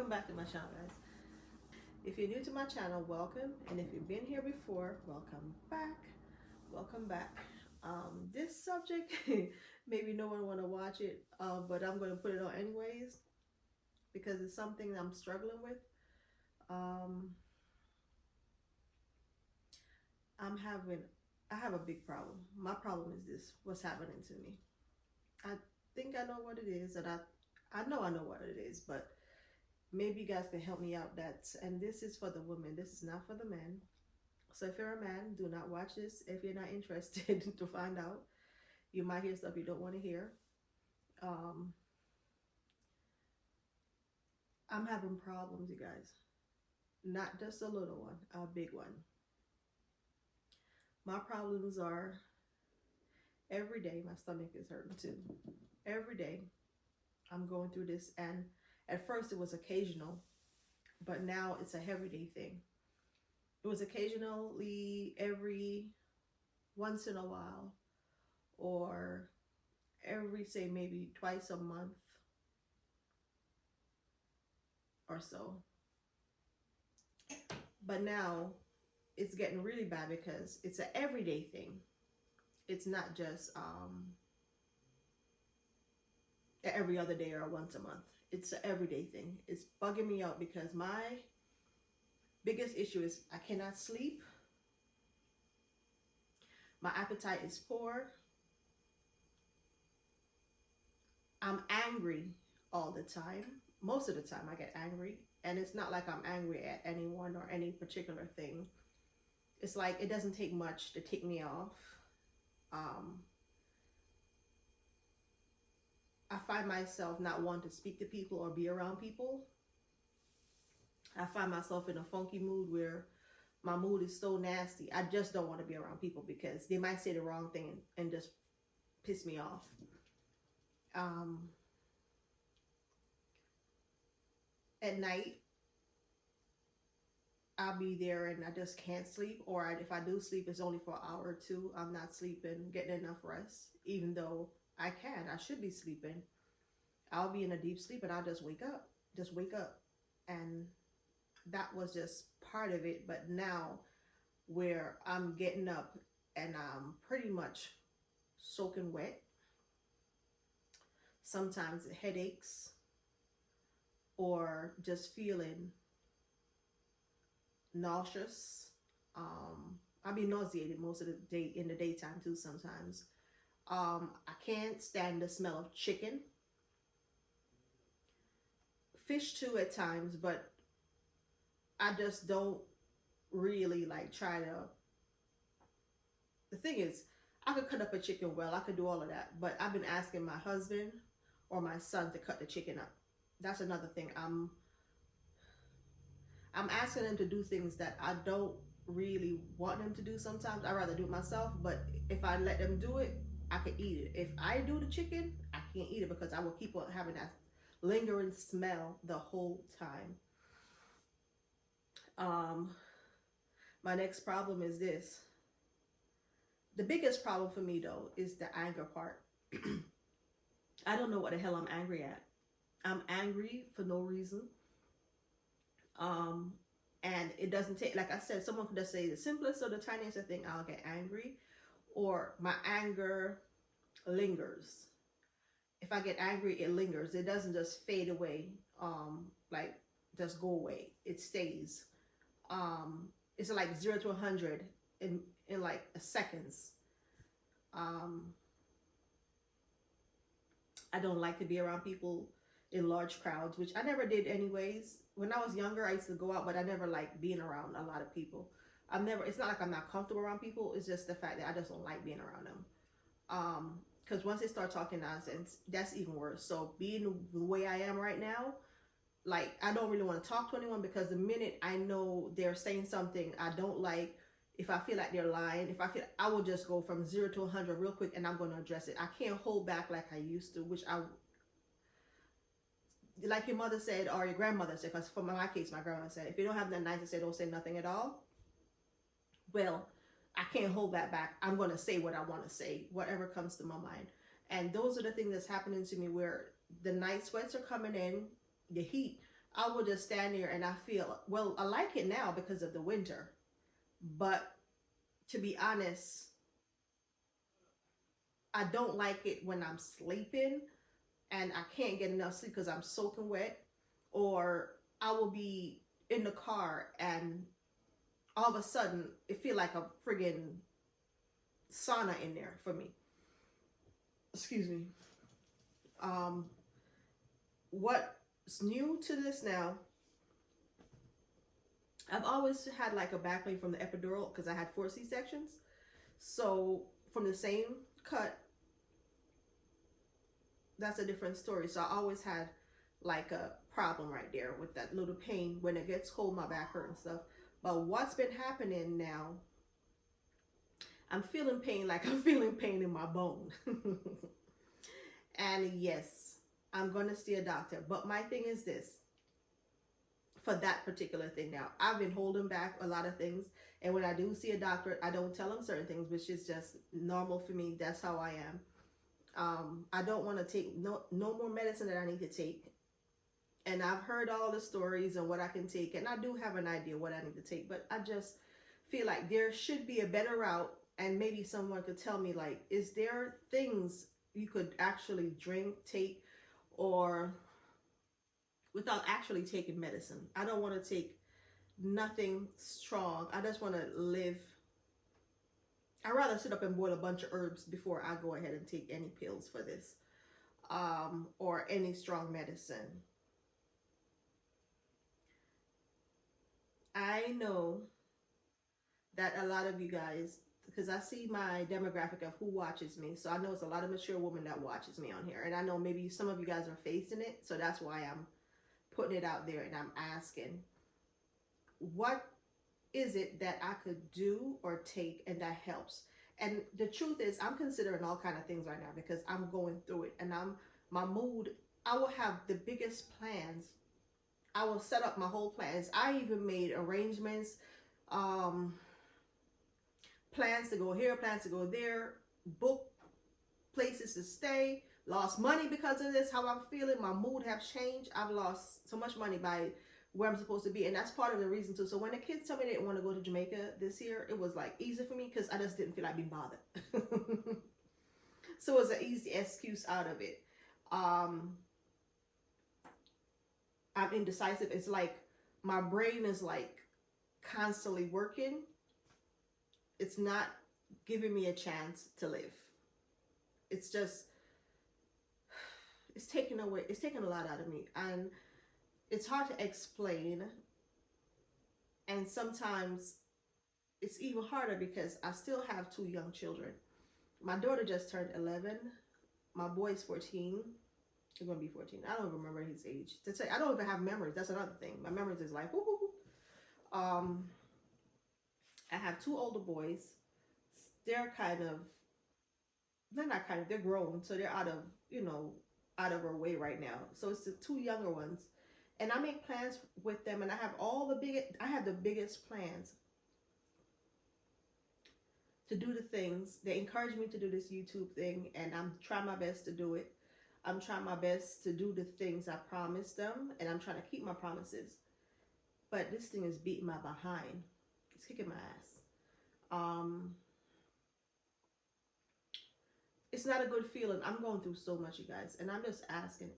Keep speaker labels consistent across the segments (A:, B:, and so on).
A: Welcome back to my channel, guys. If you're new to my channel, welcome, and if you've been here before, welcome back. Welcome back. This subject, maybe no one want to watch it, but I'm going to put it on anyways because it's something I'm struggling with. Um, I have a big problem. My problem is this: what's happening to me. I think I know what it is, and I know what it is, but maybe you guys can help me out. And this is for the women. This is not for the men. So if you're a man, do not watch this if you're not interested to find out. You might hear stuff you don't want to hear. Um, I'm having problems, you guys. Not just a little one, a big one. My problems are every day. My stomach is hurting too. Every day I'm going through this, and at first it was occasional, but now it's a everyday thing. It was occasionally every once in a while, or every, say, maybe twice a month or so. But now it's getting really bad because it's an everyday thing. It's not just every other day or once a month. It's an everyday thing. It's bugging me out because my biggest issue is I cannot sleep. My appetite is poor. I'm angry all the time. Most of the time I get angry. And it's not like I'm angry at anyone or any particular thing. It's like it doesn't take much to tick me off. I find myself not wanting to speak to people or be around people. I find myself in a funky mood where my mood is so nasty. I just don't want to be around people because they might say the wrong thing and just piss me off. At night, I'll be there and I just can't sleep. Or if I do sleep, it's only for an hour or two. I'm not sleeping, getting enough rest, even though I should be sleeping. I'll be in a deep sleep and I'll just wake up. And that was just part of it. But now where I'm getting up and I'm pretty much soaking wet, sometimes headaches, or just feeling nauseous. I'll be nauseated most of the day, in the daytime too sometimes. I can't stand the smell of chicken. Fish too at times, but I just don't really like try to. The thing is, I could cut up a chicken well, I could do all of that, but I've been asking my husband or my son to cut the chicken up. That's another thing. I'm asking them to do things that I don't really want them to do sometimes. I'd rather do it myself, but if I let them do it, I can eat it. If I do the chicken, I can't eat it because I will keep on having that lingering smell the whole time. My next problem is this. The biggest problem for me though is the anger part. I don't know what the hell I'm angry at. I'm angry for no reason. And it doesn't take, like I said, someone could just say the simplest or the tiniest thing, I'll get angry, or my anger lingers. If I get angry, it lingers. It doesn't just fade away, like just go away. It stays. It's like 0 to 100 in like seconds. I don't like to be around people in large crowds, which I never did anyways. When I was younger, I used to go out, but I never liked being around a lot of people. It's not like I'm not comfortable around people. It's just the fact that I just don't like being around them. Because once they start talking nonsense, that's even worse. So being the way I am right now, like, I don't really want to talk to anyone because the minute I know they're saying something I don't like, if I feel like they're lying, I will just go from 0 to 100 real quick and I'm going to address it. I can't hold back like I used to, which like your mother said or your grandmother said, because for my case, my grandmother said, if you don't have nothing nice to say, don't say nothing at all. Well, I can't hold that back. I'm going to say what I want to say, whatever comes to my mind. And those are the things that's happening to me, where the night sweats are coming in, the heat. I will just stand there and I feel, well, I like it now because of the winter. But to be honest, I don't like it when I'm sleeping and I can't get enough sleep because I'm soaking wet. Or I will be in the car and all of a sudden it feel like a friggin' sauna in there for me. Excuse me. Um, what's new to this now, I've always had like a back pain from the epidural because I had 4 C-sections. So from the same cut, that's a different story. So I always had like a problem right there with that little pain when it gets cold, my back hurt and stuff. But what's been happening now, I'm feeling pain like I'm feeling pain in my bone. And yes, I'm going to see a doctor. But my thing is this, for that particular thing now, I've been holding back a lot of things. And when I do see a doctor, I don't tell them certain things, which is just normal for me. That's how I am. I don't want to take no more medicine that I need to take. And I've heard all the stories and what I can take. And I do have an idea what I need to take. But I just feel like there should be a better route. And maybe someone could tell me, like, is there things you could actually drink, take, or without actually taking medicine? I don't want to take nothing strong. I just want to live. I'd rather sit up and boil a bunch of herbs before I go ahead and take any pills for this, or any strong medicine. I know that a lot of you guys, because I see my demographic of who watches me, so I know it's a lot of mature women that watches me on here, and I know maybe some of you guys are facing it, so that's why I'm putting it out there and I'm asking, what is it that I could do or take and that helps? And the truth is, I'm considering all kind of things right now because I'm going through it, and my mood. I will have the biggest plans. I will set up my whole plans. I even made arrangements, plans to go here, plans to go there, book places to stay, lost money because of this, how I'm feeling, my mood have changed. I've lost so much money by where I'm supposed to be, and that's part of the reason too. So when the kids tell me they didn't want to go to Jamaica this year, it was like easy for me because I just didn't feel like being bothered. So it was an easy excuse out of it. I'm indecisive. It's like my brain is like constantly working. It's not giving me a chance to live. It's just, it's taking away, it's taking a lot out of me, and it's hard to explain. And sometimes it's even harder because I still have 2 young children. My daughter just turned 11. My boy's 14. He's gonna be 14. I don't remember his age. To say I don't even have memories. That's another thing. My memories is like, whoo, whoo, whoo. I have 2 older boys. They're kind of, they're not kind of, they're grown, so they're out of, out of our way right now. So it's the 2 younger ones, and I make plans with them, and I have the biggest plans to do the things. They encourage me to do this YouTube thing, and I'm trying my best to do it. I'm trying my best to do the things I promised them, and I'm trying to keep my promises. But this thing is beating my behind. It's kicking my ass. It's not a good feeling. I'm going through so much, you guys, and I'm just asking,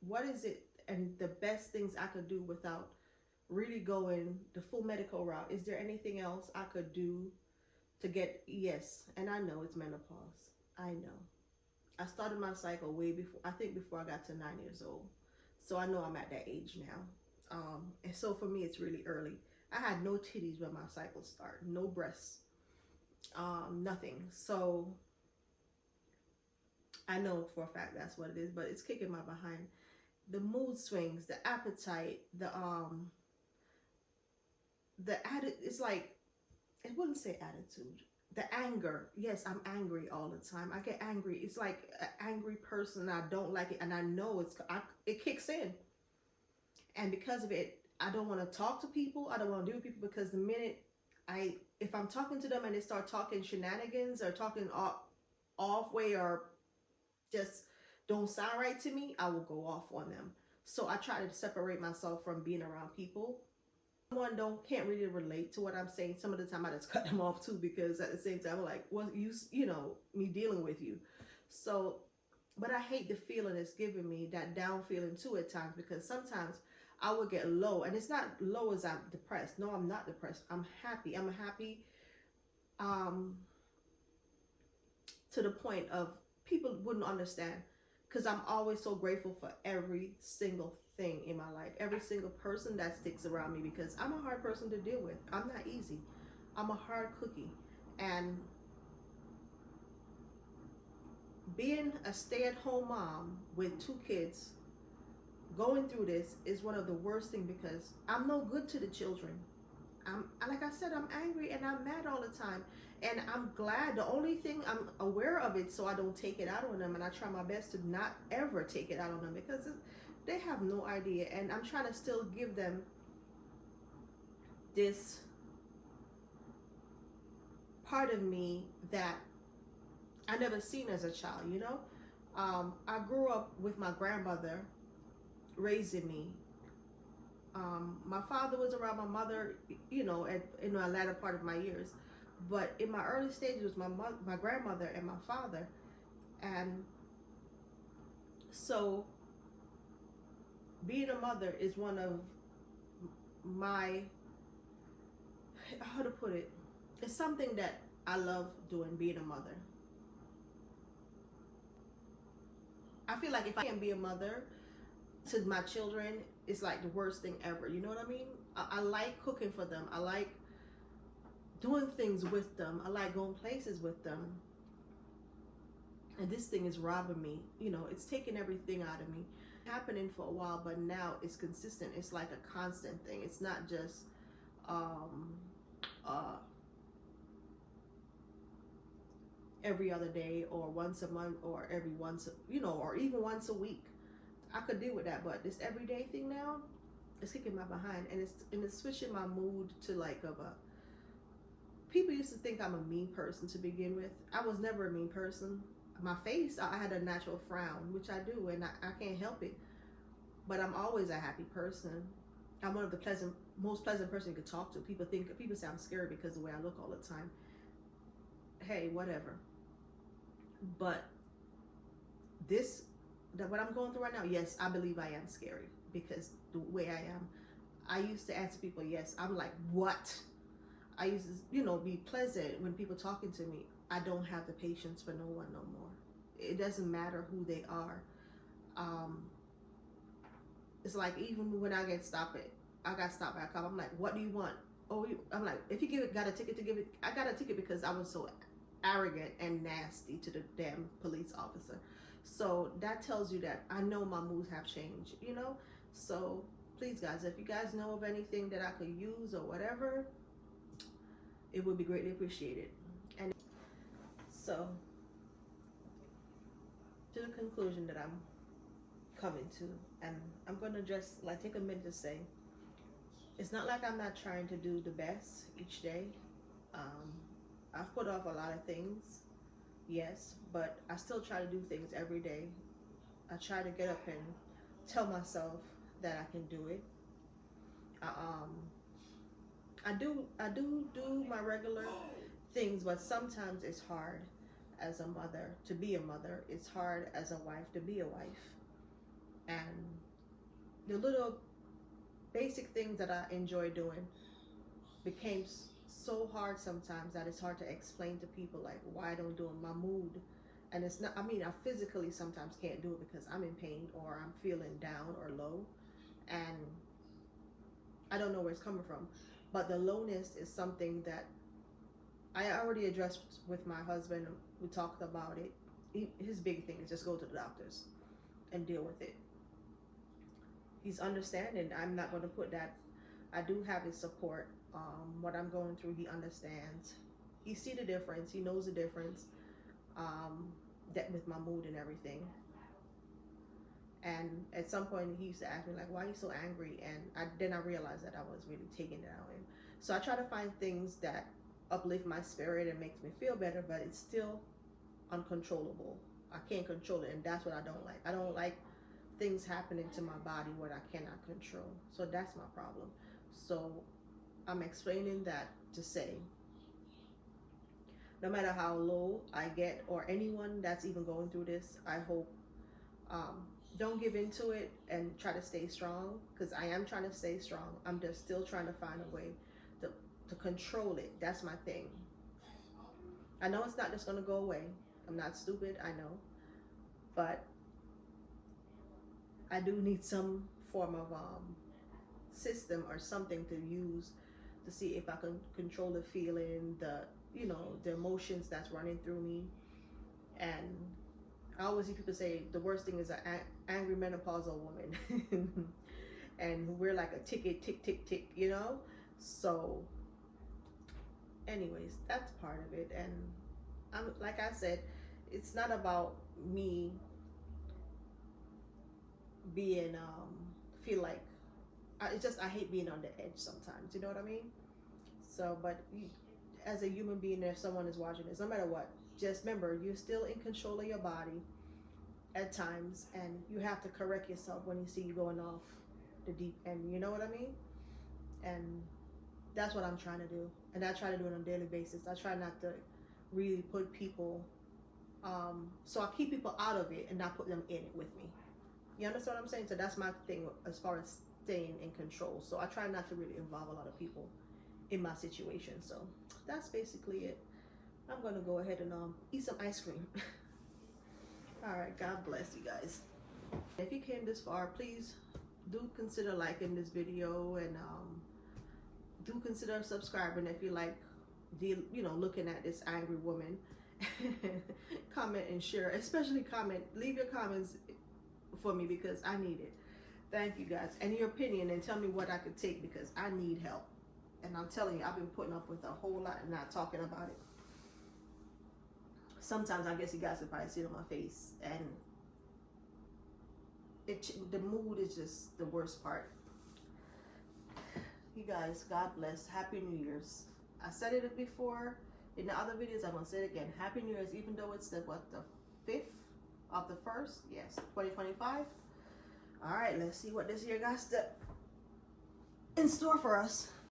A: what is it and the best things I could do without really going the full medical route? Is there anything else I could do to get, yes, and I know it's menopause. I know. I started my cycle way before, I think before I got to 9 years old. So I know I'm at that age now. And so for me, it's really early. I had no titties when my cycle started, no breasts, nothing. So I know for a fact that's what it is, but it's kicking my behind. The mood swings, the appetite, the it's like, I wouldn't say attitude. The anger. Yes, I'm angry all the time. I get angry. It's like an angry person. I don't like it, and I know it kicks in. And because of it, I don't want to talk to people. I don't want to deal with people because the minute if I'm talking to them and they start talking shenanigans or talking off way or just don't sound right to me, I will go off on them. So I try to separate myself from being around people. Someone can't really relate to what I'm saying. Some of the time I just cut them off too, because at the same time I'm like, well, you know, me dealing with you. So, but I hate the feeling it's giving me, that down feeling too at times, because sometimes I would get low, and it's not low as I'm depressed. No, I'm not depressed. I'm happy. I'm happy. Um, to the point of people wouldn't understand, because I'm always so grateful for every single thing in my life, every single person that sticks around me, because I'm a hard person to deal with. I'm not easy. I'm a hard cookie. And being a stay-at-home mom with 2 kids going through this is one of the worst things, because I'm no good to the children. Like I said, I'm angry and I'm mad all the time. And I'm glad, the only thing I'm aware of it, so I don't take it out on them, and I try my best to not ever take it out on them, because they have no idea. And I'm trying to still give them this part of me that I never seen as a child, you know. I grew up with my grandmother raising me. My father was around my mother, you know, in the latter part of my years. But in my early stages, it was my grandmother and my father. And so being a mother is one of my, how to put it, it's something that I love doing, being a mother. I feel like if I can't be a mother to my children, it's like the worst thing ever. You know what I mean? I like cooking for them. I like doing things with them. I like going places with them. And this thing is robbing me. You know, it's taking everything out of me. Happening for a while, but now it's consistent. It's like a constant thing. It's not just every other day, or once a month, or every once, you know, or even once a week. I could deal with that, but this everyday thing now, it's kicking my behind, and it's switching my mood to like of a. People used to think I'm a mean person to begin with. I was never a mean person. My face, I had a natural frown, which I do, and I can't help it. But I'm always a happy person. I'm one of the most pleasant person you could talk to. People say I'm scary because of the way I look all the time. Hey, whatever. But what I'm going through right now, yes, I believe I am scary, because the way I am. I used to answer people, yes. I'm like, what? I used to, you know, be pleasant when people talking to me. I don't have the patience for no one no more. It doesn't matter who they are. It's like, even when I got stopped by a cop. I'm like, what do you want? Oh, I'm like, if you got a ticket to give it, I got a ticket because I was so arrogant and nasty to the damn police officer. So that tells you that I know my moods have changed, you know. So please, guys, if you guys know of anything that I could use or whatever, it would be greatly appreciated. And so, to the conclusion that I'm coming to, and I'm gonna just like take a minute to say, it's not like I'm not trying to do the best each day. I've put off a lot of things, yes, but I still try to do things every day. I try to get up and tell myself that I can do it. I do my regular things, but sometimes it's hard as a mother to be a mother. It's hard as a wife to be a wife. And the little basic things that I enjoy doing became so hard sometimes that it's hard to explain to people, like, why I don't do it, my mood. And it's not, I mean, I physically sometimes can't do it because I'm in pain, or I'm feeling down or low, and I don't know where it's coming from. But the lowness is something that I already addressed with my husband. We talked about it. His big thing is just go to the doctors and deal with it. He's understanding. I'm not going to put that. I do have his support. What I'm going through, he understands. He see the difference. He knows the difference. That with my mood and everything. And at some point, he used to ask me, like, why are you so angry? And then I realized that I was really taking it out on him. So I try to find things that uplift my spirit and makes me feel better, but it's still uncontrollable. I can't control it, and that's what I don't like. I don't like things happening to my body what I cannot control. So that's my problem. So I'm explaining that to say, no matter how low I get, or anyone that's even going through this, I hope don't give into it and try to stay strong, because I am trying to stay strong. I'm just still trying to find a way to control it. That's my thing. I know it's not just going to go away. I'm not stupid, I know. But I do need some form of system or something to use to see if I can control the feeling, the emotions that's running through me. And I always hear people say the worst thing is an angry menopausal woman. And we're like a tick, tick, tick, So anyways, that's part of it. And I'm, like I said, it's not about me being feel like I hate being on the edge sometimes, you know what I mean? So, but as a human being, if someone is watching this, no matter what, just remember, you're still in control of your body at times, and you have to correct yourself when you see you going off the deep end, you know what I mean? And that's what I'm trying to do, and I try to do it on a daily basis. I try not to really put people, so I keep people out of it and not put them in it with me. You understand what I'm saying? So that's my thing as far as staying in control. So I try not to really involve a lot of people in my situation. So that's basically it. I'm gonna go ahead and eat some ice cream. All right, God bless you guys. If you came this far, please do consider liking this video, and do consider subscribing if you like looking at this angry woman. Comment and share, especially comment, leave your comments for me, because I need it. Thank you guys, and your opinion, and tell me what I could take, because I need help. And I'm telling you, I've been putting up with a whole lot and not talking about it. Sometimes I guess you guys can probably see it on my face, and the mood is just the worst part. You guys, God bless. Happy New Year's. I said it before in the other videos. I'm gonna say it again. Happy New Year's, even though it's the 5th of the 1st. Yes, 2025. All right, let's see what this year got in store for us.